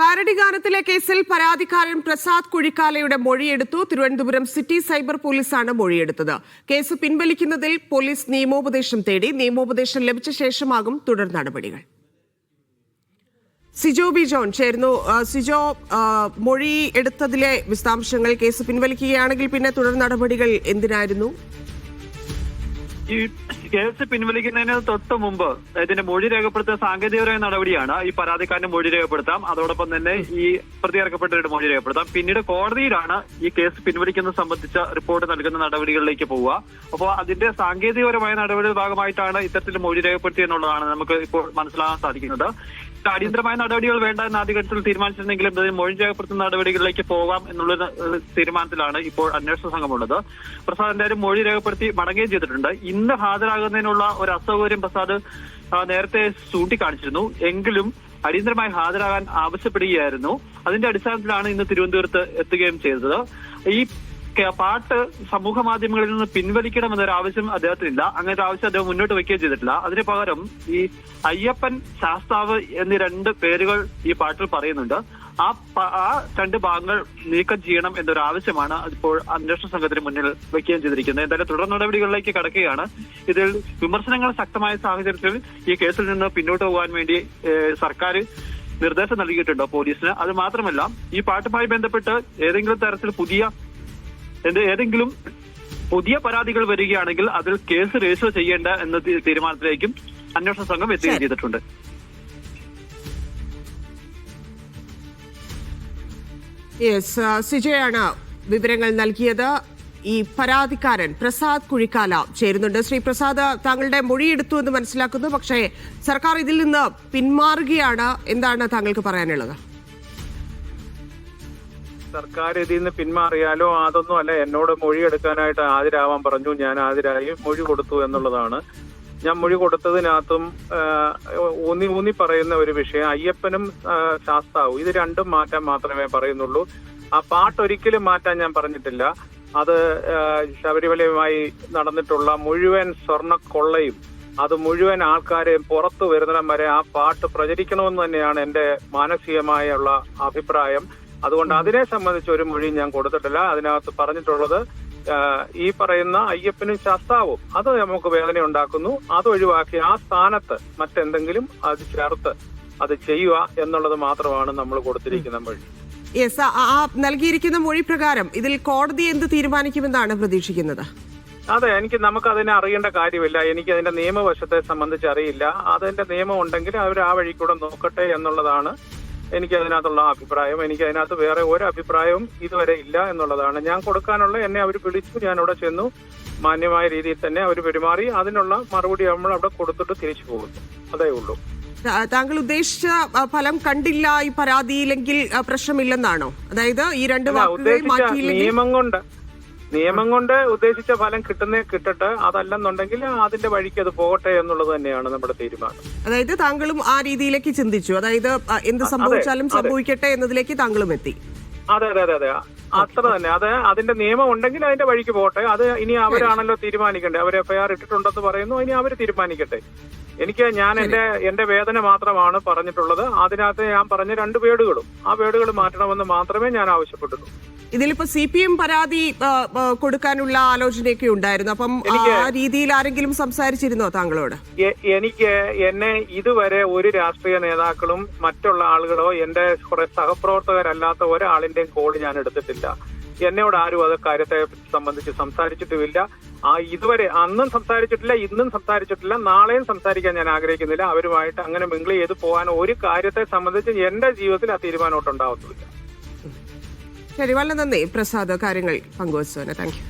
Parody ഗാനത്തിലെ കേസിൽ പരാതിക്കാരൻ Prasad കുഴിക്കാലയുടെ മൊഴിയെടുത്തു. Thiruvananthapuram city cyber പോലീസാണ് മൊഴിയെടുത്തത്. കേസ് പിൻവലിക്കുന്നതിൽ പോലീസ് നിയമോപദേശം തേടി. നിയമോപദേശം ലഭിച്ച ശേഷമാകും തുടർ നടപടികൾ. സിജോ ബി ജോൺ ചേർന്നു. സിജോ, മൊഴി എടുത്തതിലെ വിശദാംശങ്ങൾ, കേസ് പിൻവലിക്കുകയാണെങ്കിൽ പിന്നെ തുടർ നടപടികൾ എന്തിനായിരുന്നു? ഈ കേസ് പിൻവലിക്കുന്നതിന് തൊട്ട് മുമ്പ് ഇതിന്റെ മൊഴി രേഖപ്പെടുത്തുന്ന സാങ്കേതികപരമായ നടപടിയാണ്. ഈ പരാതിക്കാരന്റെ മൊഴി രേഖപ്പെടുത്താം, അതോടൊപ്പം തന്നെ ഈ പ്രതിയേർക്കപ്പെട്ടവരുടെ മൊഴി രേഖപ്പെടുത്താം. പിന്നീട് കോടതിയിലാണ് ഈ കേസ് പിൻവലിക്കുന്നത് സംബന്ധിച്ച റിപ്പോർട്ട് നൽകുന്ന നടപടികളിലേക്ക് പോവുക. അപ്പോൾ അതിന്റെ സാങ്കേതികപരമായ നടപടിയുടെ ഭാഗമായിട്ടാണ് ഇത്തരത്തിൽ മൊഴി രേഖപ്പെടുത്തിയെന്നുള്ളതാണ് നമുക്ക് ഇപ്പോൾ മനസ്സിലാക്കാൻ സാധിക്കുന്നത്. അടിയന്തരമായ നടപടികൾ വേണ്ട എന്ന ആദ്യഘട്ടത്തിൽ തീരുമാനിച്ചിരുന്നെങ്കിലും ഇതിന് മൊഴി രേഖപ്പെടുത്തുന്ന നടപടികളിലേക്ക് പോകാം എന്നുള്ള തീരുമാനത്തിലാണ് ഇപ്പോൾ അന്വേഷണ സംഘമുള്ളത്. പ്രസാദ് എന്തായാലും മൊഴി രേഖപ്പെടുത്തി മടങ്ങുകയും ചെയ്തിട്ടുണ്ട്. ഇന്ന് ഹാജരാകുന്നതിനുള്ള ഒരു അസൗകര്യം പ്രസാദ് നേരത്തെ ചൂണ്ടിക്കാണിച്ചിരുന്നു. എങ്കിലും അടിയന്തരമായി ഹാജരാകാൻ ആവശ്യപ്പെടുകയായിരുന്നു. അതിന്റെ അടിസ്ഥാനത്തിലാണ് ഇന്ന് തിരുവനന്തപുരത്ത് എത്തുകയും ചെയ്തത്. ഈ പാട്ട് സമൂഹ മാധ്യമങ്ങളിൽ നിന്ന് പിൻവലിക്കണമെന്നൊരു ആവശ്യം അദ്ദേഹത്തിനില്ല. അങ്ങനത്തെ ആവശ്യം അദ്ദേഹം മുന്നോട്ട് വയ്ക്കുകയും ചെയ്തിട്ടില്ല. അതിന് പകരം ഈ അയ്യപ്പൻ, ശാസ്താവ് എന്നീ രണ്ട് പേരുകൾ ഈ പാട്ടിൽ പറയുന്നുണ്ട്. ആ രണ്ട് ഭാഗങ്ങൾ നീക്കം ചെയ്യണം എന്നൊരു ആവശ്യമാണ് ഇപ്പോൾ അന്വേഷണ സംഘത്തിന് മുന്നിൽ വയ്ക്കുകയും ചെയ്തിരിക്കുന്നത്. എന്തായാലും തുടർ നടപടികളിലേക്ക് കടക്കുകയാണ്. ഇതിൽ വിമർശനങ്ങൾ ശക്തമായ സാഹചര്യത്തിൽ ഈ കേസിൽ നിന്ന് പിന്നോട്ട് പോകാൻ വേണ്ടി സർക്കാർ നിർദ്ദേശം നൽകിയിട്ടുണ്ട് പോലീസിന്. അത് മാത്രമല്ല, ഈ പാട്ടുമായി ബന്ധപ്പെട്ട് ഏതെങ്കിലും തരത്തിൽ ഏതെങ്കിലും പുതിയ പരാതികൾ വരികയാണെങ്കിൽ അതിൽ കേസ് രജിസ്റ്റർ ചെയ്യേണ്ട എന്ന തീരുമാനത്തിലേക്കും അന്വേഷണ സംഘം എത്തുകയും ചെയ്തിട്ടുണ്ട്. സിജയാണ് വിവരങ്ങൾ നൽകിയത്. ഈ പരാതിക്കാരൻ പ്രസാദ് കുഴിക്കാല ചേരുന്നുണ്ട്. ശ്രീ പ്രസാദ്, താങ്കളുടെ മൊഴിയെടുത്തു എന്ന് മനസ്സിലാക്കുന്നു. പക്ഷേ സർക്കാർ ഇതിൽ നിന്ന് പിന്മാറുകയാണ്. എന്താണ് താങ്കൾക്ക് പറയാനുള്ളത്? സർക്കാർ ഇതിൽ നിന്ന് പിന്മാറിയാലോ അതൊന്നും അല്ല. എന്നോട് മൊഴിയെടുക്കാനായിട്ട് ഹാജരാവാൻ പറഞ്ഞു. ഞാൻ ഹാജരായി മൊഴി കൊടുത്തു എന്നുള്ളതാണ്. ഞാൻ മൊഴി കൊടുത്തതിനകത്തും ഊന്നി പറയുന്ന ഒരു വിഷയം അയ്യപ്പനും ശാസ്താവും ഇത് രണ്ടും മാറ്റാൻ മാത്രമേ പറയുന്നുള്ളൂ. ആ പാട്ട് ഒരിക്കലും മാറ്റാൻ ഞാൻ പറഞ്ഞിട്ടില്ല. അത് ശബരിമലയുമായി നടന്നിട്ടുള്ള മുഴുവൻ സ്വർണ്ണക്കൊള്ളയും അത് മുഴുവൻ ആൾക്കാരെയും പുറത്തു വരുന്നിടം വരെ ആ പാട്ട് പ്രചരിക്കണമെന്ന് തന്നെയാണ് എന്റെ മാനസികമായുള്ള അഭിപ്രായം. അതുകൊണ്ട് അതിനെ സംബന്ധിച്ച് ഒരു മൊഴി ഞാൻ കൊടുത്തിട്ടില്ല. അതിനകത്ത് പറഞ്ഞിട്ടുള്ളത് ഈ പറയുന്ന അയ്യപ്പനും ശാസ്താവും അത് നമുക്ക് വേദന ഉണ്ടാക്കുന്നു, അത് ഒഴിവാക്കി ആ സ്ഥാനത്ത് മറ്റെന്തെങ്കിലും അത് ചേർത്ത് അത് ചെയ്യുക എന്നുള്ളത് മാത്രമാണ് നമ്മൾ കൊടുത്തിരിക്കുന്ന മൊഴി. നൽകിയിരിക്കുന്ന മൊഴി പ്രകാരം ഇതിൽ കോടതി എന്ത് തീരുമാനിക്കുമെന്നാണ് പ്രതീക്ഷിക്കുന്നത്? അതെ, നമുക്ക് അതിനെ അറിയേണ്ട കാര്യമില്ല. എനിക്ക് അതിന്റെ നിയമവശത്തെ സംബന്ധിച്ച് അറിയില്ല. അതിന്റെ നിയമം ഉണ്ടെങ്കിൽ അവർ ആ വഴി കൂടെ നോക്കട്ടെ എന്നുള്ളതാണ് എനിക്ക് അതിനകത്തുള്ള അഭിപ്രായം. എനിക്ക് അതിനകത്ത് വേറെ ഒരു അഭിപ്രായവും ഇതുവരെ ഇല്ല എന്നുള്ളതാണ്. ഞാൻ കൊടുക്കാനുള്ള എന്നെ അവർ വിളിച്ചു, ഞാൻ അവിടെ ചെന്നു, മാന്യമായ രീതിയിൽ തന്നെ അവർ പെരുമാറി. അതിനുള്ള മറുപടി നമ്മൾ അവിടെ കൊടുത്തിട്ട് തിരിച്ചു പോകുന്നു. അതേ ഉള്ളൂ. താങ്കൾ ഉദ്ദേശിച്ച ഫലം കണ്ടില്ല ഈ പരാതിയിലെങ്കിൽ പ്രശ്നമില്ലെന്നാണോ? അതായത് ഈ രണ്ട് നിയമം കൊണ്ട് ഉദ്ദേശിച്ച ഫലം കിട്ടട്ടെ, അതല്ലെന്നുണ്ടെങ്കിൽ അതിന്റെ വഴിക്ക് അത് പോകട്ടെ എന്നുള്ളത് തന്നെയാണ് നമ്മുടെ തീരുമാനം. അതായത് താങ്കളും ആ രീതിയിലേക്ക് ചിന്തിച്ചു, അതായത് എന്ത് സംഭവിച്ചാലും സംഭവിക്കട്ടെ എന്നതിലേക്ക് താങ്കളും എത്തി. അതെ, അത്ര തന്നെ. അതിന്റെ നിയമം ഉണ്ടെങ്കിൽ അതിന്റെ വഴിക്ക് പോകട്ടെ. അത് ഇനി അവരാണല്ലോ തീരുമാനിക്കണ്ടേ. അവർ FIR ഇട്ടിട്ടുണ്ടെന്ന് പറയുന്നു, ഇനി അവർ തീരുമാനിക്കട്ടെ. ഞാൻ എന്റെ വേദന മാത്രമാണ് പറഞ്ഞിട്ടുള്ളത്. അതിനകത്ത് ഞാൻ പറഞ്ഞ രണ്ട് വേർഡുകളും ആ വേർഡുകൾ മാറ്റണമെന്ന് മാത്രമേ ഞാൻ ആവശ്യപ്പെട്ടുള്ളൂ. ഇതിലിപ്പോ CPM പരാതി കൊടുക്കാനുള്ള ആലോചനയൊക്കെ ഉണ്ടായിരുന്നു. അപ്പം ആ രീതിയിൽ ആരെങ്കിലും സംസാരിച്ചിരുന്നോ താങ്കളോട്? എന്നെ ഇതുവരെ ഒരു രാഷ്ട്രീയ നേതാക്കളും മറ്റുള്ള ആളുകളോ എന്റെ കുറെ സഹപ്രവർത്തകരല്ലാത്ത ഒരാളിന്റെയും കോൾ ഞാൻ എടുത്തിട്ടില്ല. എന്നോട് ആരും അത് കാര്യത്തെ സംബന്ധിച്ച് സംസാരിച്ചിട്ടുമില്ല. ഇതുവരെ അന്നും സംസാരിച്ചിട്ടില്ല, ഇന്നും സംസാരിച്ചിട്ടില്ല, നാളെയും സംസാരിക്കാൻ ഞാൻ ആഗ്രഹിക്കുന്നില്ല. അവരുമായിട്ട് അങ്ങനെ മിങ്കിൾ ചെയ്ത് പോകാൻ ഒരു കാര്യത്തെ സംബന്ധിച്ച് എന്റെ ജീവിതത്തിൽ ആ തീരുമാനമൊട്ടുണ്ടാവത്തില്ല. ശരി, വളരെ നന്ദി പ്രസാദ് കാര്യങ്ങൾ പങ്കുവച്ചതിന്. Thank you.